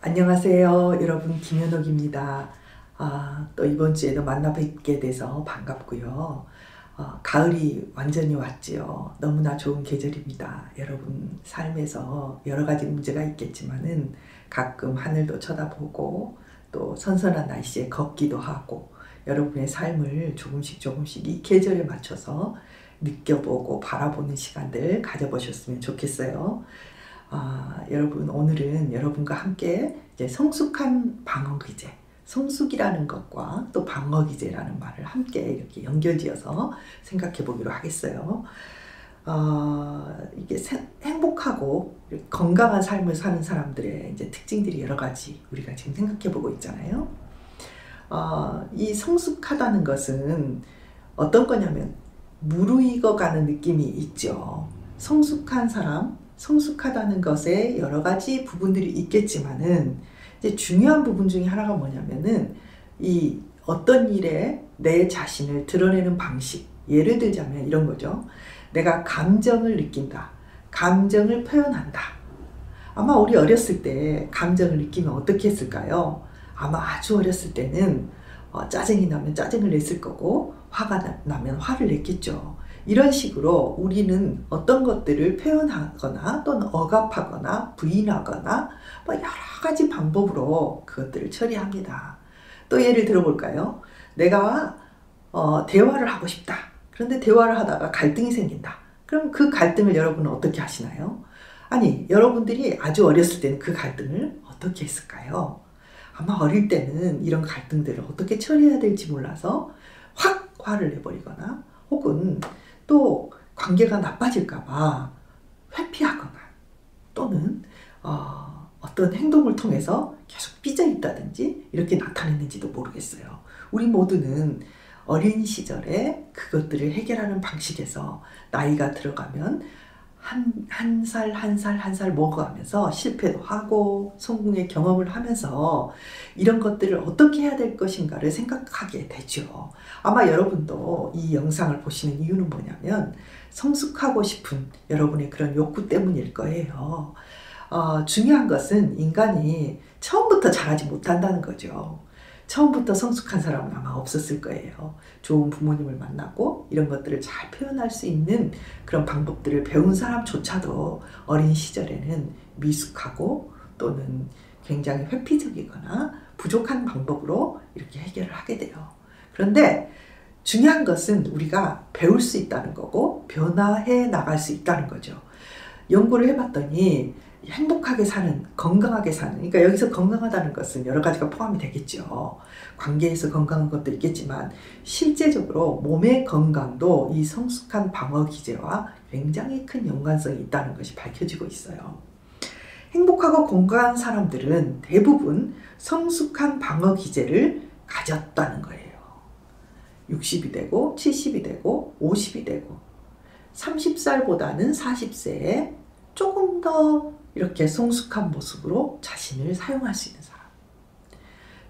안녕하세요 여러분, 김현옥입니다. 또 이번 주에도 만나 뵙게 돼서 반갑고요. 가을이 완전히 왔지요. 너무나 좋은 계절입니다. 여러분 삶에서 여러 가지 문제가 있겠지만은 가끔 하늘도 쳐다보고 또 선선한 날씨에 걷기도 하고 여러분의 삶을 조금씩 이 계절에 맞춰서 느껴보고 바라보는 시간들 가져보셨으면 좋겠어요. 여러분, 오늘은 여러분과 함께 이제 성숙한 방어기제, 성숙이라는 것과 또 방어기제라는 말을 함께 이렇게 연결지어서 생각해 보기로 하겠어요. 이게 행복하고 건강한 삶을 사는 사람들의 이제 특징들이 여러 가지 우리가 지금 생각해 보고 있잖아요. 이 성숙하다는 것은 어떤 거냐면 무르익어가는 느낌이 있죠. 성숙한 사람, 성숙하다는 것에 여러 가지 부분들이 있겠지만은 이제 중요한 부분 중에 하나가 뭐냐면은 이 어떤 일에 내 자신을 드러내는 방식, 예를 들자면 이런 거죠. 내가 감정을 느낀다, 감정을 표현한다. 아마 우리 어렸을 때 감정을 느끼면 어떻게 했을까요? 아마 아주 어렸을 때는 짜증이 나면 짜증을 냈을 거고, 화가 나면 화를 냈겠죠. 이런 식으로 우리는 어떤 것들을 표현하거나 또는 억압하거나 부인하거나 여러 가지 방법으로 그것들을 처리합니다. 또 예를 들어볼까요? 내가 대화를 하고 싶다. 그런데 대화를 하다가 갈등이 생긴다. 그럼 그 갈등을 여러분은 어떻게 하시나요? 아니, 여러분들이 아주 어렸을 때는 그 갈등을 어떻게 했을까요? 아마 어릴 때는 이런 갈등들을 어떻게 처리해야 될지 몰라서 확 화를 내버리거나 혹은 또 관계가 나빠질까봐 회피하거나 또는 어떤 행동을 통해서 계속 삐져 있다든지 이렇게 나타냈는지도 모르겠어요. 우리 모두는 어린 시절에 그것들을 해결하는 방식에서 나이가 들어가면 한 살 먹어가면서 실패도 하고 성공의 경험을 하면서 이런 것들을 어떻게 해야 될 것인가를 생각하게 되죠. 아마 여러분도 이 영상을 보시는 이유는 뭐냐면 성숙하고 싶은 여러분의 그런 욕구 때문일 거예요. 중요한 것은 인간이 처음부터 잘하지 못한다는 거죠. 처음부터 성숙한 사람은 아마 없었을 거예요. 좋은 부모님을 만나고 이런 것들을 잘 표현할 수 있는 그런 방법들을 배운 사람조차도 어린 시절에는 미숙하고 또는 굉장히 회피적이거나 부족한 방법으로 이렇게 해결을 하게 돼요. 그런데 중요한 것은 우리가 배울 수 있다는 거고 변화해 나갈 수 있다는 거죠. 연구를 해봤더니 행복하게 사는, 건강하게 사는, 그러니까 여기서 건강하다는 것은 여러 가지가 포함이 되겠죠. 관계에서 건강한 것도 있겠지만 실제적으로 몸의 건강도 이 성숙한 방어 기제와 굉장히 큰 연관성이 있다는 것이 밝혀지고 있어요. 행복하고 건강한 사람들은 대부분 성숙한 방어 기제를 가졌다는 거예요. 60이 되고 70이 되고 50이 되고 30살보다는 40세에 조금 더 이렇게 성숙한 모습으로 자신을 사용할 수 있는 사람,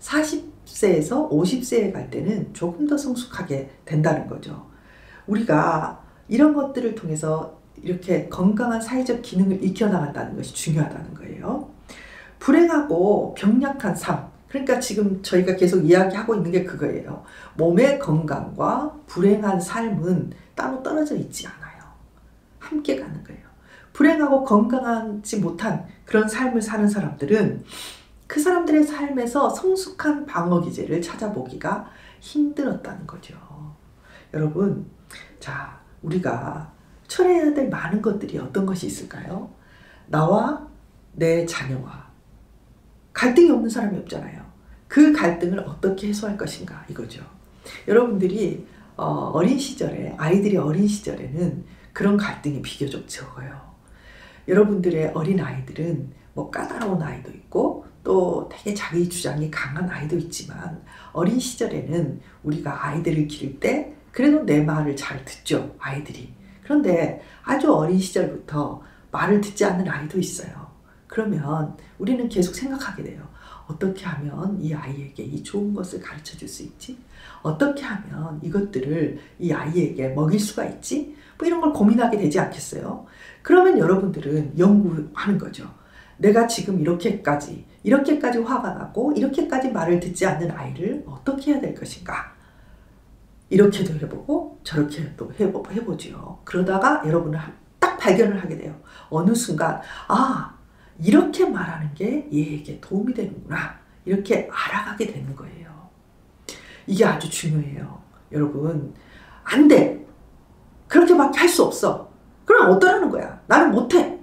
40세에서 50세에 갈 때는 조금 더 성숙하게 된다는 거죠. 우리가 이런 것들을 통해서 이렇게 건강한 사회적 기능을 익혀나간다는 것이 중요하다는 거예요. 불행하고 병약한 삶, 그러니까 지금 저희가 계속 이야기하고 있는 게 그거예요. 몸의 건강과 불행한 삶은 따로 떨어져 있지 않아요. 함께 가는 거예요. 불행하고 건강하지 못한 그런 삶을 사는 사람들은 그 사람들의 삶에서 성숙한 방어 기제를 찾아보기가 힘들었다는 거죠. 여러분, 자, 우리가 처리해야 될 많은 것들이 어떤 것이 있을까요? 나와 내 자녀와 갈등이 없는 사람이 없잖아요. 그 갈등을 어떻게 해소할 것인가 이거죠. 여러분들이 어린 시절에, 아이들이 어린 시절에는 그런 갈등이 비교적 적어요. 여러분들의 어린 아이들은 까다로운 아이도 있고 또 되게 자기 주장이 강한 아이도 있지만 어린 시절에는 우리가 아이들을 기를 때 그래도 내 말을 잘 듣죠, 아이들이. 그런데 아주 어린 시절부터 말을 듣지 않는 아이도 있어요. 그러면 우리는 계속 생각하게 돼요. 어떻게 하면 이 아이에게 이 좋은 것을 가르쳐 줄 수 있지? 어떻게 하면 이것들을 이 아이에게 먹일 수가 있지? 뭐 이런 걸 고민하게 되지 않겠어요? 그러면 여러분들은 연구하는 거죠. 내가 지금 이렇게까지 화가 나고 이렇게까지 말을 듣지 않는 아이를 어떻게 해야 될 것인가. 이렇게도 해보고 저렇게도 해보죠. 그러다가 여러분은 딱 발견을 하게 돼요. 어느 순간 이렇게 말하는 게 얘에게 도움이 되는구나. 이렇게 알아가게 되는 거예요. 이게 아주 중요해요. 여러분, 안 돼. 그렇게밖에 할 수 없어. 그럼 어떠라는 거야? 나는 못해.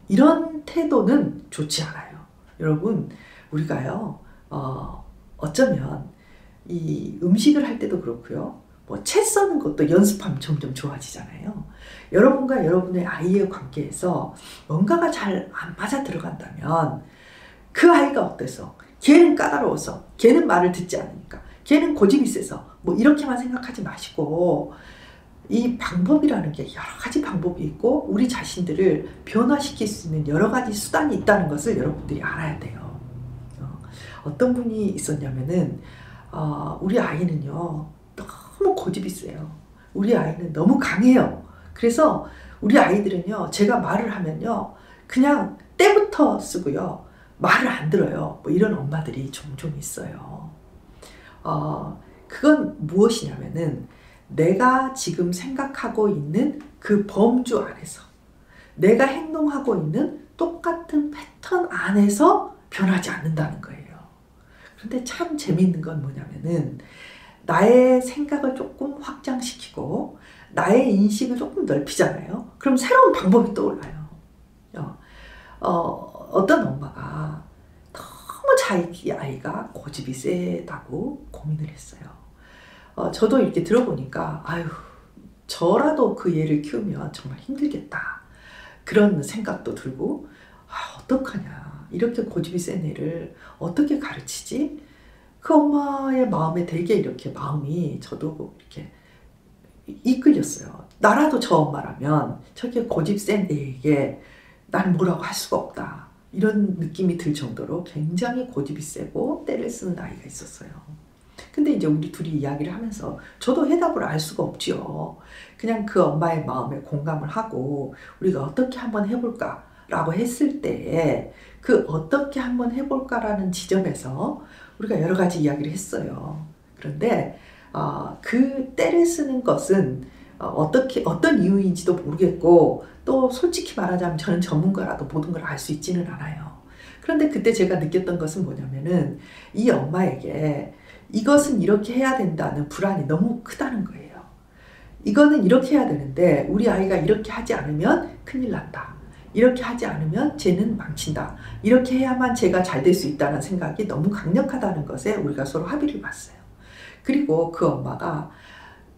이런 태도는 좋지 않아요. 여러분, 우리가요, 어쩌면 이 음식을 할 때도 그렇고요. 뭐 채 써는 것도 연습하면 점점 좋아지잖아요. 여러분과 여러분의 아이의 관계에서 뭔가가 잘 안 맞아 들어간다면 그 아이가 어때서? 걔는 까다로워서, 걔는 말을 듣지 않으니까, 걔는 고집이 세서 뭐 이렇게만 생각하지 마시고 이 방법이라는 게 여러 가지 방법이 있고 우리 자신들을 변화시킬 수 있는 여러 가지 수단이 있다는 것을 여러분들이 알아야 돼요. 어떤 분이 있었냐면은 우리 아이는요 너무 고집이 세요. 우리 아이는 너무 강해요. 그래서 우리 아이들은요 제가 말을 하면요 그냥 때부터 쓰고요 말을 안 들어요. 뭐 이런 엄마들이 종종 있어요. 그건 무엇이냐면은 내가 지금 생각하고 있는 그 범주 안에서 내가 행동하고 있는 똑같은 패턴 안에서 변하지 않는다는 거예요. 그런데 참 재미있는 건 뭐냐면은 나의 생각을 조금 확장시키고 나의 인식을 조금 넓히잖아요. 그럼 새로운 방법이 떠올라요. 어떤 엄마가 너무 자기 아이가 고집이 세다고 고민을 했어요. 저도 이렇게 들어보니까 아유 저라도 그 애를 키우면 정말 힘들겠다 그런 생각도 들고 어떡하냐 이렇게 고집이 센 애를 어떻게 가르치지? 그 엄마의 마음에 되게 이렇게 마음이 저도 이렇게 이끌렸어요. 나라도 저 엄마라면 저렇게 고집 센 애에게 난 뭐라고 할 수가 없다 이런 느낌이 들 정도로 굉장히 고집이 세고 때를 쓰는 아이가 있었어요. 근데 이제 우리 둘이 이야기를 하면서 저도 해답을 알 수가 없지요. 그냥 그 엄마의 마음에 공감을 하고 우리가 어떻게 한번 해볼까 라고 했을 때에 그 어떻게 한번 해볼까라는 지점에서 우리가 여러 가지 이야기를 했어요. 그런데 그 때를 쓰는 것은 어떤 이유인지도 모르겠고 또 솔직히 말하자면 저는 전문가라도 모든 걸 알 수 있지는 않아요. 그런데 그때 제가 느꼈던 것은 뭐냐면은 이 엄마에게 이것은 이렇게 해야 된다는 불안이 너무 크다는 거예요. 이거는 이렇게 해야 되는데 우리 아이가 이렇게 하지 않으면 큰일 난다. 이렇게 하지 않으면 쟤는 망친다. 이렇게 해야만 쟤가 잘 될 수 있다는 생각이 너무 강력하다는 것에 우리가 서로 합의를 봤어요. 그리고 그 엄마가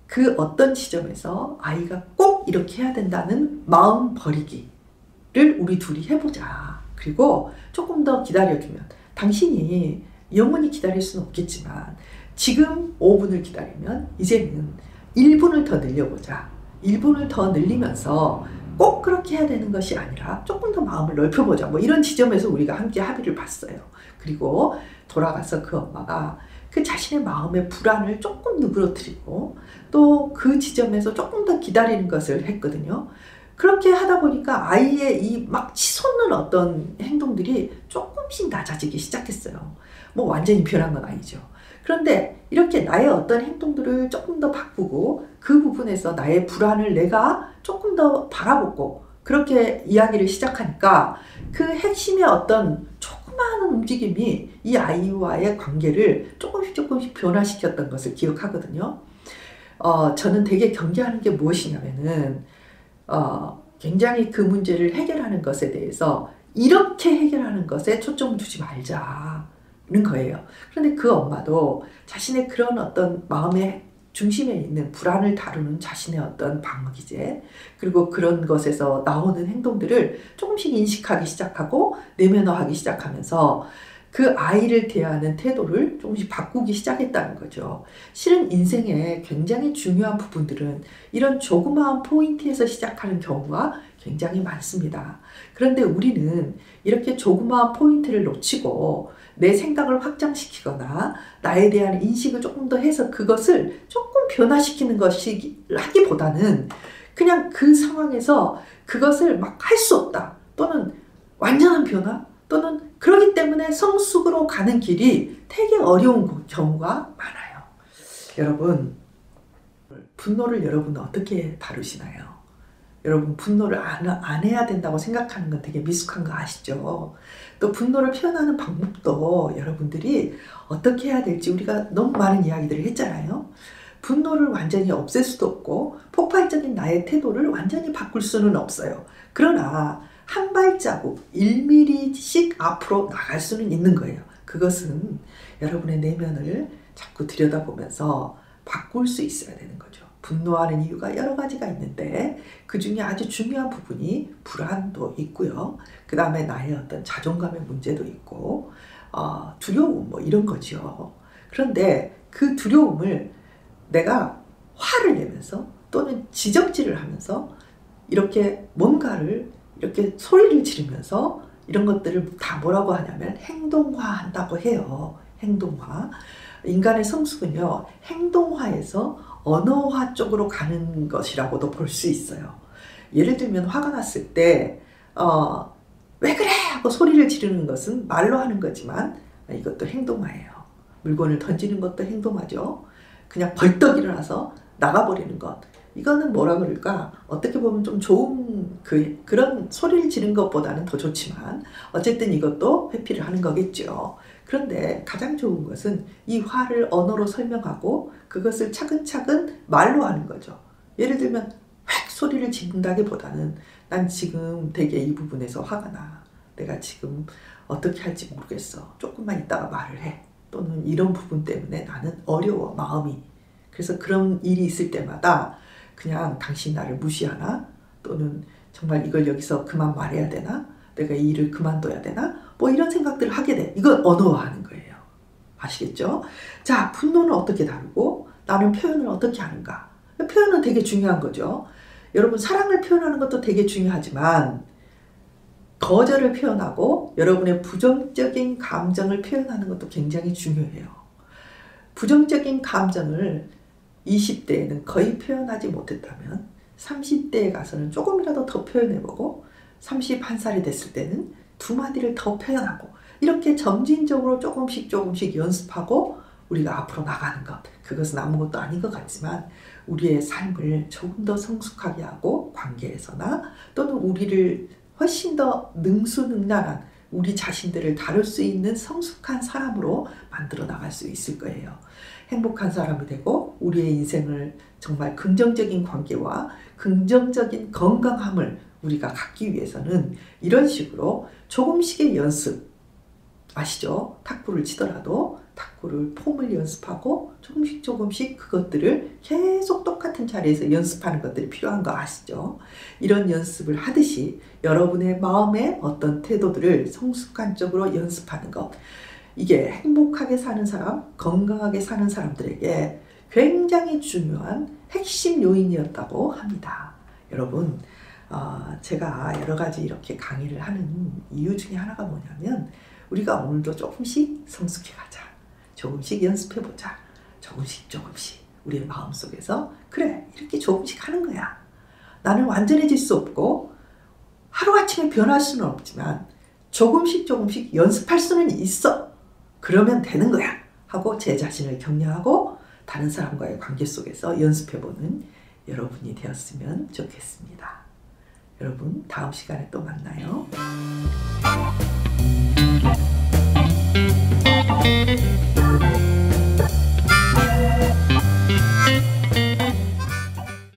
그 어떤 지점에서 아이가 꼭 이렇게 해야 된다는 마음 버리기를 우리 둘이 해보자. 그리고 조금 더 기다려주면 당신이 영원히 기다릴 수는 없겠지만 지금 5분을 기다리면 이제는 1분을 더 늘려보자. 1분을 더 늘리면서 꼭 그렇게 해야 되는 것이 아니라 조금 더 마음을 넓혀보자. 뭐 이런 지점에서 우리가 함께 합의를 봤어요. 그리고 돌아가서 그 엄마가 그 자신의 마음의 불안을 조금 누그러뜨리고 또 그 지점에서 조금 더 기다리는 것을 했거든요. 그렇게 하다 보니까 아이의 이 막 치솟는 어떤 행동들이 조금씩 낮아지기 시작했어요. 뭐 완전히 변한 건 아니죠. 그런데 이렇게 나의 어떤 행동들을 조금 더 바꾸고 그 부분에서 나의 불안을 내가 조금 더 바라보고 그렇게 이야기를 시작하니까 그 핵심의 어떤 조그마한 움직임이 이 아이와의 관계를 조금씩 변화시켰던 것을 기억하거든요. 저는 되게 경계하는 게 무엇이냐면은 굉장히 그 문제를 해결하는 것에 대해서 이렇게 해결하는 것에 초점을 두지 말자는 거예요. 그런데 그 엄마도 자신의 그런 어떤 마음의 중심에 있는 불안을 다루는 자신의 어떤 방어기제 그리고 그런 것에서 나오는 행동들을 조금씩 인식하기 시작하고 내면화하기 시작하면서 그 아이를 대하는 태도를 조금씩 바꾸기 시작했다는 거죠. 실은 인생의 굉장히 중요한 부분들은 이런 조그마한 포인트에서 시작하는 경우가 굉장히 많습니다. 그런데 우리는 이렇게 조그마한 포인트를 놓치고 내 생각을 확장시키거나 나에 대한 인식을 조금 더 해서 그것을 조금 변화시키는 것이 하기보다는 그냥 그 상황에서 그것을 막 할 수 없다. 또는 완전한 변화? 또는 그렇기 때문에 성숙으로 가는 길이 되게 어려운 경우가 많아요. 여러분, 분노를 여러분은 어떻게 다루시나요? 여러분, 분노를 안 해야 된다고 생각하는 건 되게 미숙한 거 아시죠? 또 분노를 표현하는 방법도 여러분들이 어떻게 해야 될지 우리가 너무 많은 이야기들을 했잖아요. 분노를 완전히 없앨 수도 없고 폭발적인 나의 태도를 완전히 바꿀 수는 없어요. 그러나 한 발자국 1mm씩 앞으로 나갈 수는 있는 거예요. 그것은 여러분의 내면을 자꾸 들여다보면서 바꿀 수 있어야 되는 거죠. 분노하는 이유가 여러 가지가 있는데 그 중에 아주 중요한 부분이 불안도 있고요. 그 다음에 나의 어떤 자존감의 문제도 있고 두려움 뭐 이런 거죠. 그런데 그 두려움을 내가 화를 내면서 또는 지적질을 하면서 이렇게 뭔가를 이렇게 소리를 지르면서 이런 것들을 다 뭐라고 하냐면 행동화한다고 해요. 행동화. 인간의 성숙은요, 행동화에서 언어화 쪽으로 가는 것이라고도 볼 수 있어요. 예를 들면 화가 났을 때 왜 그래? 하고 소리를 지르는 것은 말로 하는 거지만 이것도 행동화예요. 물건을 던지는 것도 행동화죠. 그냥 벌떡 일어나서 나가버리는 것. 이거는 뭐라 그럴까? 어떻게 보면 좀 좋은 그런 소리를 지르는 것보다는 더 좋지만 어쨌든 이것도 회피를 하는 거겠죠. 그런데 가장 좋은 것은 이 화를 언어로 설명하고 그것을 차근차근 말로 하는 거죠. 예를 들면 획 소리를 지른다기보다는 난 지금 되게 이 부분에서 화가 나. 내가 지금 어떻게 할지 모르겠어. 조금만 있다가 말을 해. 또는 이런 부분 때문에 나는 어려워, 마음이. 그래서 그런 일이 있을 때마다 그냥 당신 나를 무시하나? 또는 정말 이걸 여기서 그만 말해야 되나? 내가 이 일을 그만둬야 되나? 뭐 이런 생각들을 하게 돼. 이건 언어화하는 거예요. 아시겠죠? 자, 분노는 어떻게 다루고 나는 표현을 어떻게 하는가? 표현은 되게 중요한 거죠. 여러분, 사랑을 표현하는 것도 되게 중요하지만 거절을 표현하고 여러분의 부정적인 감정을 표현하는 것도 굉장히 중요해요. 부정적인 감정을 20대에는 거의 표현하지 못했다면 30대에 가서는 조금이라도 더 표현해보고 31살이 됐을 때는 두 마디를 더 표현하고 이렇게 점진적으로 조금씩 연습하고 우리가 앞으로 나가는 것, 그것은 아무것도 아닌 것 같지만 우리의 삶을 조금 더 성숙하게 하고 관계에서나 또는 우리를 훨씬 더 능수능란한 우리 자신들을 다룰 수 있는 성숙한 사람으로 만들어 나갈 수 있을 거예요. 행복한 사람이 되고 우리의 인생을 정말 긍정적인 관계와 긍정적인 건강함을 우리가 갖기 위해서는 이런 식으로 조금씩의 연습, 아시죠? 탁구를 치더라도 탁구를 폼을 연습하고 조금씩 그것들을 계속 똑같은 자리에서 연습하는 것들이 필요한 거 아시죠? 이런 연습을 하듯이 여러분의 마음의 어떤 태도들을 성숙한 쪽으로 연습하는 것, 이게 행복하게 사는 사람, 건강하게 사는 사람들에게 굉장히 중요한 핵심 요인이었다고 합니다. 여러분, 제가 여러 가지 이렇게 강의를 하는 이유 중에 하나가 뭐냐면 우리가 오늘도 조금씩 성숙해 가자. 조금씩 연습해보자. 조금씩 우리의 마음속에서 그래, 이렇게 조금씩 하는 거야. 나는 완전해질 수 없고 하루아침에 변할 수는 없지만 조금씩 연습할 수는 있어. 그러면 되는 거야. 하고 제 자신을 격려하고 다른 사람과의 관계 속에서 연습해보는 여러분이 되었으면 좋겠습니다. 여러분, 다음 시간에 또 만나요.